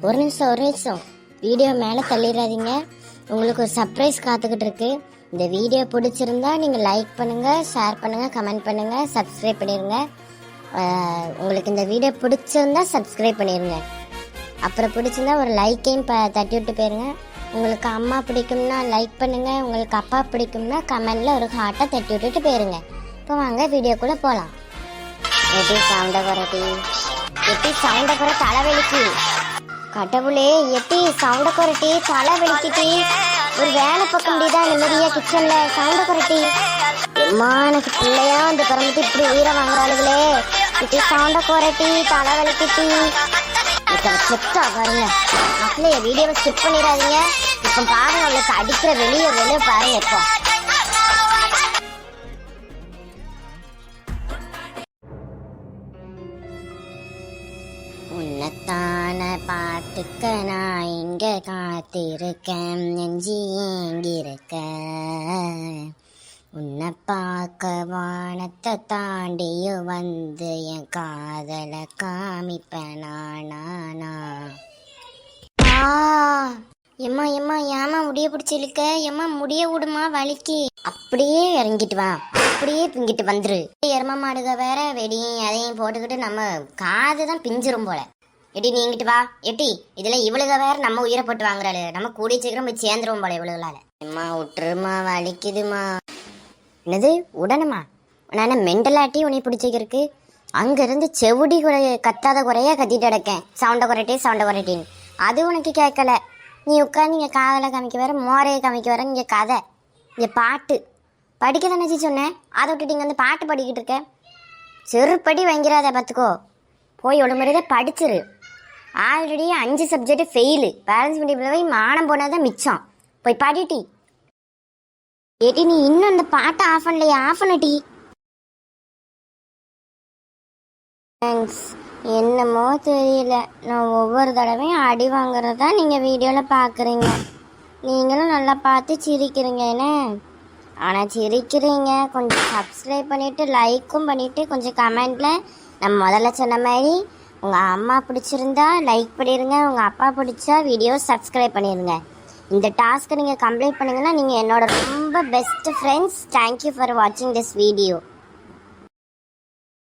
ஒரு நிமிஷம் வீடியோ மேலே தள்ளிடாதீங்க. உங்களுக்கு ஒரு சர்ப்ரைஸ் காத்துக்கிட்டு இருக்கு. இந்த வீடியோ பிடிச்சிருந்தா நீங்கள் லைக் பண்ணுங்கள், ஷேர் பண்ணுங்கள், கமெண்ட் பண்ணுங்கள், சப்ஸ்கிரைப் பண்ணிடுங்க. உங்களுக்கு இந்த வீடியோ பிடிச்சிருந்தா சப்ஸ்கிரைப் பண்ணிடுங்க. அப்புறம் பிடிச்சிருந்தா ஒரு லைக்கையும் தட்டி விட்டு போயிருங்க. உங்களுக்கு அம்மா பிடிக்கும்னா லைக் பண்ணுங்கள், உங்களுக்கு அப்பா பிடிக்கும்னா கமெண்டில் ஒரு ஹார்ட்டை தட்டி விட்டுட்டு போயிருங்க. இப்போ வாங்க வீடியோக்குள்ளே போகலாம். எப்படி சவுண்டை குறட்டி எப்படி சவுண்டை குறை தலைவலிக்கு கடவுளே, எப்படி சவுண்டை குறட்டி தலைவலிக்கிட்டி. ஒரு வேலை பார்க்க முடியுதா நிம்மதியா கிச்சனில்? சவுண்டை குறட்டி அம்மா, எனக்கு பிள்ளையா வந்து பிறந்துட்டு இப்படி உயிரை வாங்குறாளுகளே. இப்படி சவுண்டை குறட்டி தலைவலிக்கிட்டி. செட்டா பாருங்க மக்களே, வீடியோவை ஸ்கிப் பண்ணிடாதீங்க. இப்போ பாருங்க, அவளுக்கு அடிக்கிற வெளியே பாருங்க. இப்போ உன்னைத்தான பாட்டுக்க நான் இங்க காத்திருக்கேன், நெஞ்சி ஏங்கிருக்க. உன்னை பார்க்க வானத்தை தாண்டியும் வந்து என் காதலை காமிப்பேன் நானா. எம்மா ஏமா முடிய பிடிச்சி இழுக்க? எம்மா முடிய விடுமா, வலிக்கு. அப்படியே இறங்கிட்டு வா, அப்படியே பிங்கிட்டு வந்துரு. எரும மாடுக வேற வெடியும் அதையும் போட்டுக்கிட்டு நம்ம காது தான் பிஞ்சிரும் போல. எட்டி நீங்கிட்டு வா எட்டி. இதுல இவளுக வேற நம்ம உயிரை போட்டு வாங்குறாளு. நம்ம கூடிய சீக்கிரம் போய் சேர்ந்துருவோம் போல இவளுகளால. எம்மா விட்டுருமா, வலிக்குதுமா. என்னது உடனுமா? நான் மெண்டலாட்டி உன்னை பிடிச்சிருக்கு. அங்கிருந்து செவுடி கத்தாத குறையா கத்திட்டு அடக்கேன், சவுண்டை குறைட்டின்னு. அது உனக்கு கேட்கல. நீ உட்காந்து இங்கே காதலை காமிக்க வேற, மோரையை காமிக்க வேற. இங்கே கதை, இங்கே பாட்டு படிக்க தானே சொன்னேன். அதை விட்டுட்டு இங்கே வந்து பாட்டு படிக்கிட்டு இருக்க. செருப்படி வாங்கிறாத பார்த்துக்கோ. போய் ஒரு முறை தான் படிச்சிரு. Already 5 subject fail. பேரண்ட்ஸ் மீட்டிங்கில் போய் மானம் போனதான் மிச்சம். போய் படிட்டி. ஏட்டி நீ இன்னும் அந்த பாட்டை ஆஃப் பண்ணலையா? ஆஃப் பண்ணட்டி. தேங்க்ஸ். என்னமோ தெரியல, நான் ஒவ்வொரு தடவையும் அடி வாங்குறதா நீங்கள் வீடியோவில் பார்க்குறீங்க. நீங்களும் நல்லா பார்த்து சிரிக்கிறீங்க என்ன? ஆனால் சிரிக்கிறீங்க, கொஞ்சம் சப்ஸ்கிரைப் பண்ணிவிட்டு லைக்கும் பண்ணிவிட்டு கொஞ்சம் கமெண்டில் நம்ம முதல்ல சொன்ன மாதிரி உங்கள் அம்மா பிடிச்சிருந்தா லைக் பண்ணிடுங்க, உங்கள் அப்பா பிடிச்சா வீடியோ சப்ஸ்கிரைப் பண்ணிடுங்க. இந்த டாஸ்க்கை நீங்கள் கம்ப்ளீட் பண்ணிங்கன்னா நீங்கள் என்னோட ரொம்ப பெஸ்ட் ஃப்ரெண்ட்ஸ். தேங்க்யூ ஃபார் வாட்சிங் திஸ் வீடியோ.